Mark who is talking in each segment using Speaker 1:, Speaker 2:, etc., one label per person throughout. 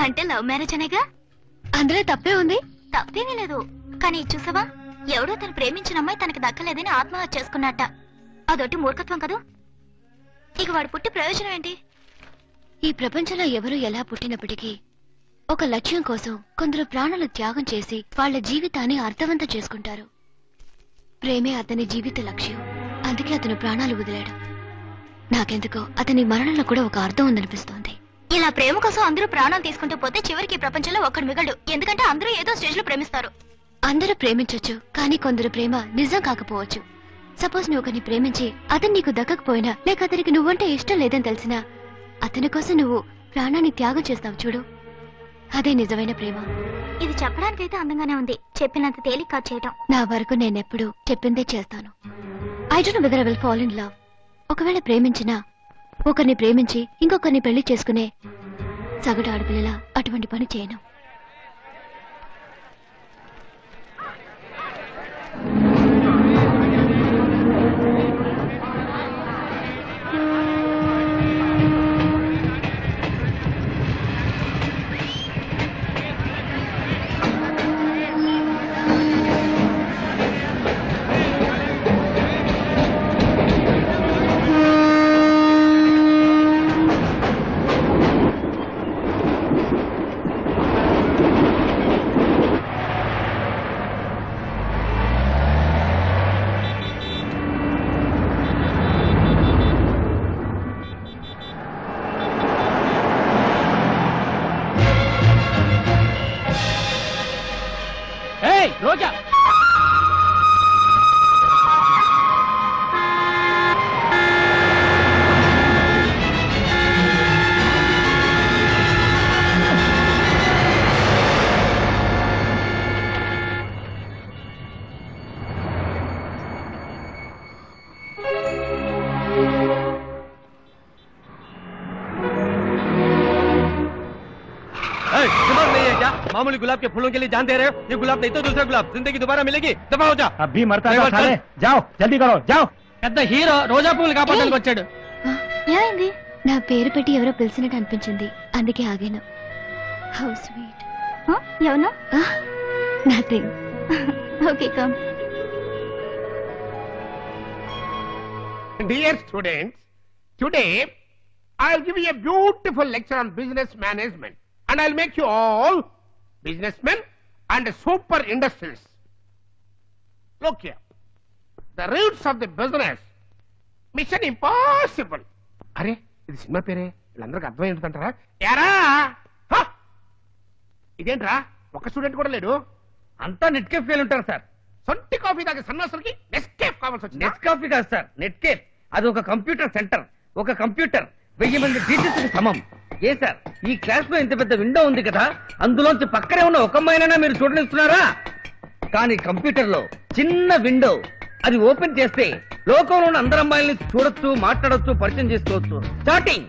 Speaker 1: అంటే love marriage అనేగా.
Speaker 2: అందులో తప్పే ఉంది.
Speaker 1: తప్పేమీ లేదు. కానీ చూసావా, ఎవడో తను ప్రేమించిన అమ్మాయి తనకి దక్కలేదని ఆత్మహత్య చేసుకున్నట్ట. అదొట్టి మూర్ఖత్వం కదూ. ఇక వాడు పుట్టి ప్రయోజనం ఏంటి?
Speaker 2: ఈ ప్రపంచంలో ఎవరు ఎలా పుట్టినప్పటికీ ఒక లక్ష్యం కోసం కొందరు ప్రాణాలు త్యాగం చేసి వాళ్ల జీవితాన్ని అర్థవంతం చేసుకుంటారు. ప్రేమే అతని జీవిత లక్ష్యం. అందుకే అతను ప్రాణాలు వదిలాడు. నాకెందుకో అతని మరణంలో కూడా ఒక అర్థం ఉందనిపిస్తోంది.
Speaker 1: ఇలా ప్రేమ కోసం అందరూ ప్రాణాలు తీసుకుంటూ పోతే చివరికి ఈ ప్రపంచంలో ఒక్కడు మిగలడు. ఎందుకంటే అందరూ ఏదో స్టేజ్ లో ప్రేమిస్తారు.
Speaker 2: అందరూ ప్రేమించొచ్చు, కానీ కొందరు ప్రేమ నిజం కాకపోవచ్చు. సపోజ్ నువ్వు ఒకరిని ప్రేమించి అతను నీకు దక్కకపోయినా, లేక అతనికి నువ్వంటే ఇష్టం లేదని తెలిసినా అతని కోసం నువ్వు ప్రాణాన్ని త్యాగం చేస్తావు చూడు, అదే నిజమైన ప్రేమ.
Speaker 1: ఇది చెప్పడానికైతే అందంగానే ఉంది, చెప్పినంత తేలిక కాదు చేయటం.
Speaker 2: నా వరకు నేనెప్పుడు చెప్పిందే చేస్తాను. I don't know whether I will fall in love. ఒకవేళ ప్రేమించినా ఒకరిని ప్రేమించి ఇంకొకరిని పెళ్లి చేసుకునే సగటు ఆడపిల్లలా అటువంటి పని చేయను.
Speaker 3: రోజా मामूली गुलाब के फूलों के लिए जान दे रहे हो? ये गुलाब नहीं तो दूसरा गुलाब. जिंदगी दोबारा मिलेगी. दफा हो जा.
Speaker 4: अभी मरता है साले. जाओ जल्दी करो जाओ.
Speaker 3: పెద్ద హీరో రోజా పువ్వులు కాపాడడానికి వచ్చాడు.
Speaker 2: ఏమైంది? నా పేరు పెట్టి ఎవరో పిలిచినట్టు అనిపించింది, అందుకే ఆగాను. How sweet.
Speaker 1: ఎవరు?
Speaker 2: Nothing.
Speaker 1: Okay come.
Speaker 5: Dear students, today I'll give you a beautiful lecture on business management. And I'll make you all businessmen and super industrialists. Look here. The roots of the business. Mission Impossible. అరే ఇది cinema పేరే, వీళ్ళందరికీ అర్థం ఏంటంటారా? ఎరా ఇదేంట్రా, ఒక్క student కూడా లేడు.
Speaker 3: అంతా నెట్ కేఫ్ ఫెయిల్ ఉంటారు సార్.
Speaker 5: సొంటి కాఫీ తాగే సన్నాసులకి నెస్కేఫ్ కావాల్సి వచ్చింది.
Speaker 3: నెట్ కాఫీ కాదు సార్, నెట్ కేఫ్. అది ఒక కంప్యూటర్ సెంటర్. ఒక కంప్యూటర్ 1000 మంది టీచర్స్ సమం. ఏ సార్, ఈ క్లాస్ లో ఇంత పెద్ద విండో ఉంది కదా, అందులోంచి పక్కనే ఉన్న ఒక అమ్మాయినైనా మీరు చూడనిస్తున్నారా? కానీ కంప్యూటర్ లో చిన్న విండో, అది ఓపెన్ చేస్తే లోకంలో ఉన్న అందరు అమ్మాయిల్ని చూడొచ్చు, మాట్లాడొచ్చు, పరిచయం చేసుకోవచ్చు. చాటింగ్.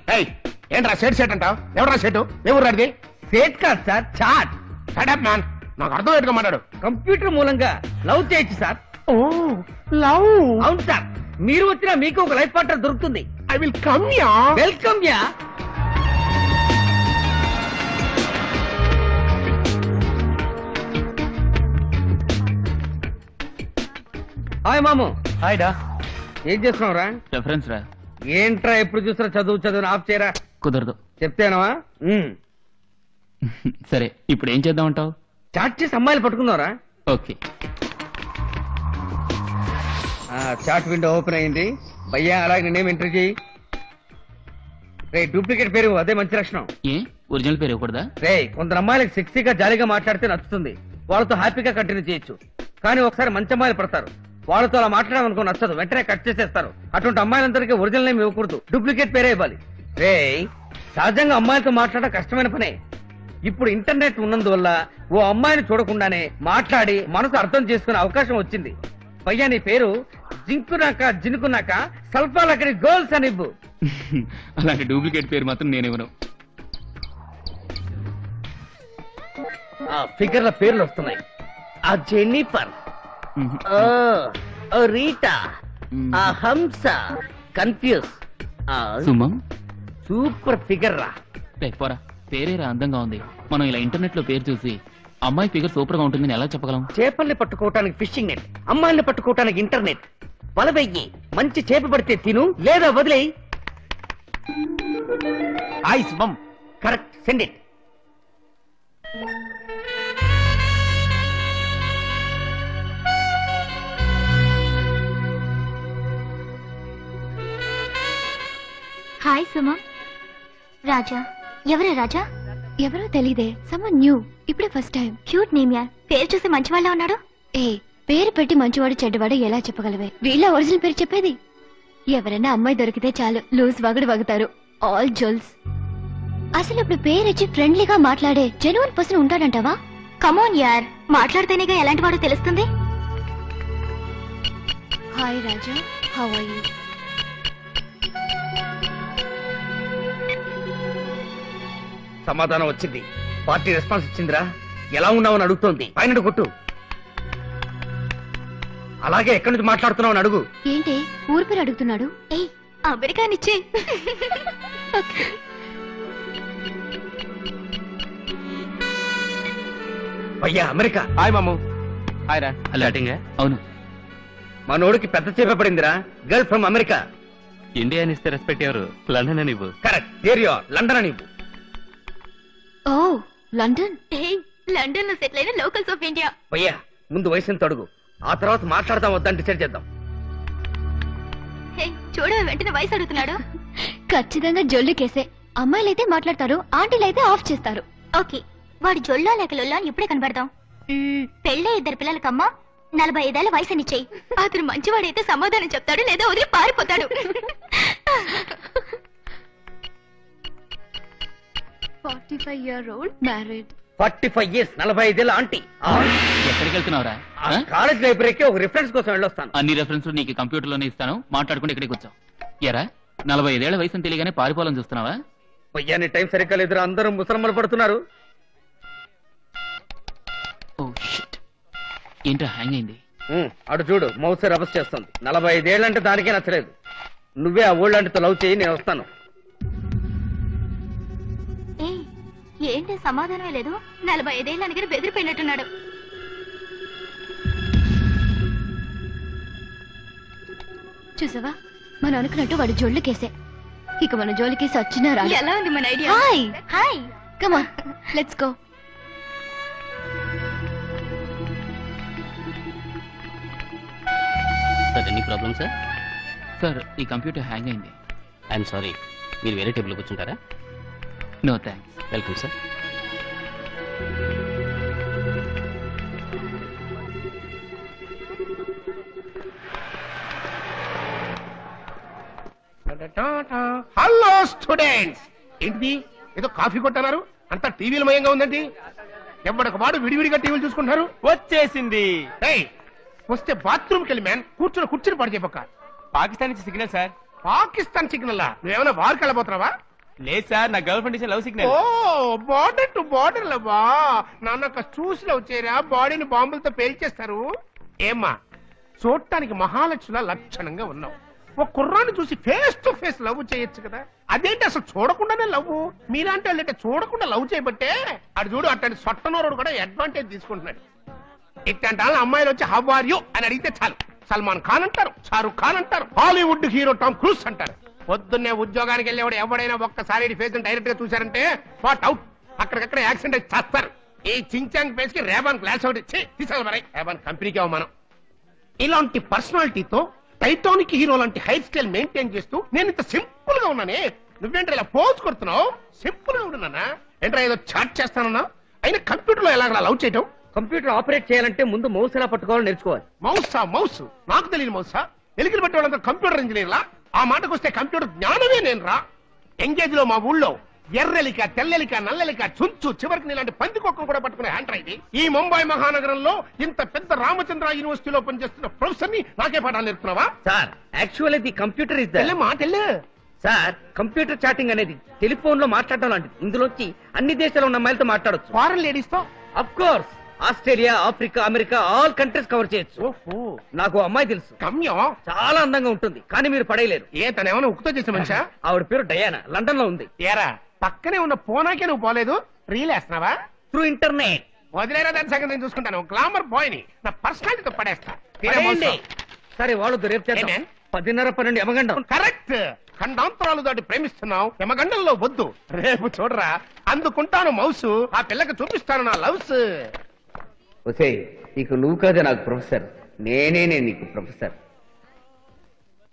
Speaker 5: ఏంట్రా సేట్ సేట్ అంటావు? ఎవరా సేటు? ఎవరు రాడిది?
Speaker 3: సేట్ కాదు సార్, చాట్.
Speaker 5: షడప్ మ్యాన్, నాకు అర్థం ఏంటో మాట్లాడు.
Speaker 3: కంప్యూటర్ మూలంగా లవ్ చేయొచ్చు సార్.
Speaker 5: ఓ లవ్.
Speaker 3: అవును సార్, మీరు వచ్చినా మీకు ఒక లైఫ్ పార్ట్నర్ దొరుకుతుంది.
Speaker 5: I will come yeah.
Speaker 3: Welcome yeah. Hi మాము.
Speaker 4: హాయ్ డా.
Speaker 3: ఏం చేస్తున్నావురా?
Speaker 4: రెఫరెన్స్ రా.
Speaker 3: ఏంట్రా ఎప్పుడు చూసినా చదువు ఆఫ్ చేయరా.
Speaker 4: కుదరదు.
Speaker 3: చెప్తేనవా?
Speaker 4: సరే, ఇప్పుడు ఏం చేద్దామంటావు?
Speaker 3: చాట్ చేసి అమ్మాయిలు పట్టుకున్నారా?
Speaker 4: ఓకే.
Speaker 3: చాట్ విండో ఓపెన్ అయింది. భయ్యా అలాగే నేనేం ఎంటర్ చేయి. రే డూప్లికేట్ పేరు అదే మంచి లక్షణం.
Speaker 4: ఏ ఒరిజినల్ పేరు ఇవ్వకూడదా?
Speaker 3: రే కొందరు అమ్మాయిలకు సెక్సీగా జాలీగా మాట్లాడితే నచ్చుతుంది, వాళ్ళతో హ్యాపీగా కంటిన్యూ చేయొచ్చు. కానీ ఒకసారి మంచి అమ్మాయిలు పడతారు, వాళ్ళతో అలా మాట్లాడాలనుకో నచ్చదు, వెంటనే కట్ చేసేస్తారు. అటువంటి అమ్మాయిలందరికీ ఒరిజినల్ నేమ్ ఇవ్వకూడదు, డూప్లికేట్ పేరే ఇవ్వాలి. రే సహజంగా అమ్మాయిలతో మాట్లాడడం కష్టమైన పనే. ఇప్పుడు ఇంటర్నెట్ ఉన్నందువల్ల ఓ అమ్మాయిని చూడకుండానే మాట్లాడి మనసు అర్థం చేసుకునే అవకాశం వచ్చింది. పయ్యా నీ పేరు జింకునాక జినుకున్నాక సల్ఫాలకడి గర్ల్స్ అని ఇవ్వు.
Speaker 4: అలాంటి డూప్లికేట్ పేరు మాత్రం నేనివ్వను.
Speaker 3: ఫిగర్ల పేర్లు వస్తున్నాయి. ఆ జెన్నిఫర్, రీటా, ఆ హంస, కన్ఫ్యూజ్,
Speaker 4: సుమం.
Speaker 3: సూపర్ ఫిగర్ రా.
Speaker 4: పోరా. పేరేరా అందంగా ఉంది. మనం ఇలా ఇంటర్నెట్ లో పేరు చూసి అమ్మాయి ఫిగర్ సూపర్ గా ఉంటుందని ఎలా చెప్పగలం?
Speaker 3: చేపల్ని పట్టుకోవటానికి ఫిషింగ్ నెట్, అమ్మాయిల్ని పట్టుకోవటానికి ఇంటర్నెట్. వల వెయ్యి, మంచి చేప పడితే తిను, లేదా వదిలేయి.
Speaker 6: హాయ్ శుభం.
Speaker 3: Correct, send it.
Speaker 1: హాయ్ సుమా. రాజా? ఎవరే రాజా?
Speaker 2: ఎవరో తెలీదే, సమ్మన్ న్యూ, ఇప్పుడే ఫస్ట్ టైం.
Speaker 1: క్యూట్ నేమ్ యార్. పేరు చూసి మంచివాళ్ళ ఉన్నాడు.
Speaker 2: ఏ పేరు పెట్టి మంచివాడు చెడ్డవాడు ఎలా చెప్పగలవే? వీళ్ళ ఒరిజినల్ పేరు చెప్పేది. ఎవరైనా అమ్మాయి దొరికితే చాలు లూజ్ వగడు వగుతారు, ఆల్ జోల్స్. అసలు ఇప్పుడు పేరిచ్చి ఫ్రెండ్లీగా మాట్లాడే జెన్యున్ పర్సన్ ఉంటాడంటావా?
Speaker 1: కమోన్ యార్, మాట్లాడితేనేగా ఎలాంటి వాడో తెలుస్తుంది.
Speaker 2: Hi Raja, how are you?
Speaker 3: సమాధానం వచ్చింది. పార్టీ రెస్పాన్స్ ఇచ్చిందిరా. ఎలా ఉన్నావని అడుగుతోంది. పైన కొట్టు. అలాగే ఎక్కడి నుంచి మాట్లాడుతున్నావు అని అడుగు.
Speaker 2: ఏంటి ఊరు పేరు అడుగుతున్నాడు?
Speaker 1: ఏయ్, అమెరికానిచ్చే.
Speaker 3: అయ్యా అమెరికా.
Speaker 6: హాయ్ మాము. హాయ్ రా.
Speaker 4: అలాటింగా? అవును.
Speaker 3: మనోడికి పెద్ద చేప పడిందిరా. Girl from America.
Speaker 6: ఇండియా ఇస్తే రెస్పెక్ట్ ఎవరు? లండన్ అని ఇవ్వు.
Speaker 3: Correct, there you are. London అని ఇవ్వు.
Speaker 2: Oh London.
Speaker 1: ఏయ్, లండన్ లో సెటిల్ అయిన లోకల్స్ ఆఫ్ ఇండియా.
Speaker 3: అయ్యా ముందు వయసుని తడుగు, ఆ తర్వాత మాట్లాడదాం వద్దని డిసైడ్ చేద్దాం.
Speaker 1: చూడవే వెంటనే వయసు అడుగుతున్నాడు.
Speaker 2: ఖచ్చితంగా జొల్లు కేసే. అమ్మాయిలైతే మాట్లాడతారు, ఆంటీలైతే ఆఫ్ చేస్తారు.
Speaker 1: ఓకే, వాడు జొల్లా లేక లొల్లా అని ఇప్పుడే కనబడతాం. పెళ్ళే 2 పిల్లలకమ్మా 45 ఏళ్ల వయసునిచ్చేయి. అతను మంచివాడైతే సమాధానం చెప్తాడు, లేదా వదిలి పారిపోతాడు.
Speaker 2: 45-year-old married.
Speaker 3: 45 years, 45 ఏళ్ళ ఆంటీ.
Speaker 4: ఎక్కడికి వెళ్తున్నావురా?
Speaker 3: కాలేజ్ లైబ్రరీకి ఒక రిఫరెన్స్ కోసం వెళ్ళొస్తాను.
Speaker 4: అన్ని రెఫరెన్స్ నీకు కంప్యూటర్ లోనే ఇస్తాను, మాట్లాడుకుంటే ఇక్కడికి వచ్చావు. ఎరా 45 ఏళ్ల వయసుని తెలియగానే పారిపోవాలని చూస్తున్నావా?
Speaker 3: అయ్యా నీ టైం సరిగ్గా లేదురా, అందరూ ముసలమ్మలు పడుతున్నారు.
Speaker 4: ఓ షిట్, ఏంట్రా హ్యాంగ్ అయింది?
Speaker 3: అటు చూడు, మౌస్ రబస్ చేస్తుంది. 45 ఏళ్ళంటే దానికే నచ్చలేదు. నువ్వే ఆ ఓల్డ్ ఆంటీతో లవ్ చేయి, నేను వస్తాను.
Speaker 1: ఏయ్, ఏంటి సమాధానమే లేదు. 45 ఏళ్ళ అనగానే బెదిరిపోయినట్టున్నాడు.
Speaker 2: చూసావా, మనం అనుకున్నట్టు వాడు జొల్లు కేసే. ఇక మన జోలికేసి వచ్చినా రా.
Speaker 1: ఎలా ఉంది మన idea?
Speaker 2: Hi
Speaker 1: hi.
Speaker 2: Come on, let's go.
Speaker 6: Sir any problem sir?
Speaker 4: Sir ఈ కంప్యూటర్ హ్యాంగ్ అయింది.
Speaker 6: I'm sorry. మీరు వేరే టేబుల్ కూర్చుంటారా?
Speaker 4: No thanks.
Speaker 6: Welcome sir.
Speaker 5: Hello students. ఏంటిది, ఏదో కాఫీ కొట్టన్నారు? అంతా టీవీల మయంగా ఉందండి. ఎవరికి వాడు విడివిడిగా టీవీలు చూసుకుంటారు.
Speaker 6: వచ్చేసింది.
Speaker 5: ఏయ్, వస్తే బాత్రూమ్కి వెళ్ళి మ్యాన్ కూర్చుని పడి చెప్పక.
Speaker 6: పాకిస్తాన్ నుంచి సిగ్నల్ సార్.
Speaker 5: పాకిస్తాన్ సిగ్నల్? నువ్వేమైనా వారికి వెళ్ళబోతున్నావా?
Speaker 6: లేదు సార్, నా గర్ల్ ఫ్రెండ్ ఇచ్చే లవ్
Speaker 5: ఓ,
Speaker 6: సిగ్నల్.
Speaker 5: బార్డర్ టు బార్డర్ లవ్వా? నాన్న చూసి లవ్ చేయరా, బాడీని బాంబులతో పేల్చేస్తారు. ఏమ్మా, చూడటానికి మహాలక్ష్మిలా లక్షణంగా ఉన్నావు. ఒక కుర్రాన్ని చూసి ఫేస్ టు ఫేస్ లవ్ చేయొచ్చు కదా. అదేంటి అసలు చూడకుండానే లవ్? మీలాంటి వాళ్ళంటే చూడకుండా లవ్ చేయబట్టే అటు చూడు, అట్లాంటి సొట్టనోరుడు కూడా అడ్వాంటేజ్ తీసుకుంటున్నాడు. ఇట్లాంటి వాళ్ళ అమ్మాయిలు వచ్చి హౌ ఆర్ యు అని అడిగితే చాలు, సల్మాన్ ఖాన్ అంటారు, షారూక్ ఖాన్ అంటారు, హాలీవుడ్ హీరో టామ్ క్రూజ్ అంటారు. పొద్దున్నే ఉద్యోగానికి వెళ్ళేవాడు ఎవడైనా ఒక్కసారి ఫేస్ డైరెక్ట్ గా చూశారంటే వాట్ అవుట్, అక్కడికక్కడ యాక్సిడెంట్ అయితే చేస్తారు. ఈ చించాంగ్ ఫేస్ కి రేబాన్ గ్లాస్ ఒకటి తీసాలి మరి. రేబాన్ కంపెనీకి అవమానం. ఇలాంటి పర్సనాలిటీతో టైటానిక్ హీరో లాంటి హెయిర్ స్టైల్ మెయింటైన్ చేస్తూ నేను ఇంత సింపుల్ గా ఉన్నానే, నువ్వేంటి ఇలా పోజ్ కొడుతున్నావు? సింపుల్ గా ఉన్నానా ఏంట్రా, ఏదో చాట్ చేస్తానన్నా? అయినా కంప్యూటర్ లో ఎలాగ లవ్ చేయటం?
Speaker 3: కంప్యూటర్ ఆపరేట్ చేయాలంటే ముందు మౌస్ ఎలా పట్టుకోవాలో నేర్చుకోవాలి.
Speaker 5: మౌస్ నాకు తెలియదు. మౌసా? ఎలికలు పట్టే వాళ్ళంతా కంప్యూటర్ ఇంజనీర్లా? ఆ మాటకు వస్తే కంప్యూటర్ జ్ఞానమే నేను రా. ఎంగేజ్ లో మా ఊళ్ళో ఎర్రెలిక, తెల్లెలిక, నల్లెలిక, చుంచు, చివరికి నీలాంటి పందికొక్కను కూడా పట్టుకునే హ్యాండ్ రైట్. ఈ ముంబై మహానగరంలో ఇంత పెద్ద రామచంద్ర యూనివర్సిటీలో పనిచేస్తున్న ప్రొఫెసర్ ని నాకే పాఠాలు నేర్పుతున్నావా?
Speaker 3: Sir actually the computer is
Speaker 5: మాటెళ్ళే
Speaker 3: సార్. కంప్యూటర్ చాటింగ్ అనేది టెలిఫోన్ లో మాట్లాడటం లాంటిది. ఇందులోంచి అన్ని దేశాల్లో ఉన్న అమ్మాయిలతో మాట్లాడొచ్చు.
Speaker 5: ఫారెన్ లేడీస్ తో
Speaker 3: of course Australia, Africa, America all countries cover చేయొచ్చు.
Speaker 5: ఓహో,
Speaker 3: నాకు అమ్మాయి తెలుసు,
Speaker 5: గమ్యం
Speaker 3: చాలా అందంగా ఉంటుంది, కానీ మీరు పడేయలేరు.
Speaker 5: ఏ తనేమైనా ఉక్కుతో చేసే మనిషా?
Speaker 3: ఆవిడ పేరు డయానా, లండన్ లో ఉంది.
Speaker 5: ఏరా పక్కనే ఉన్న పోనాకే నువ్వు పోలేదు రీల్ వేస్తున్నావా?
Speaker 3: Through internet.
Speaker 5: వదిలేరా దాని సంగతి నేను చూసుకుంటాను. గ్లామర్ బాయ్ ని నా పర్సనాలిటీతో పడేస్తా. తీరా మోసం.
Speaker 3: సరే వాళ్ళు రేపు చేద్దాం.
Speaker 5: ఏంటి?
Speaker 3: 10:30 యమగండం.
Speaker 5: కరెక్ట్. ఖండాంతరాలు దాటి ప్రేమిస్తున్నావు, యమగండంలో వద్దు. రేపు చూడరా, అందుకుంటాను మౌసు, ఆ పిల్లకి చూపిస్తాను నా లవ్స్.
Speaker 3: ఒసేయ్, ఇక నువ్వు కాదే నాకు ప్రొఫెసర్, నేనే నీకు ప్రొఫెసర్.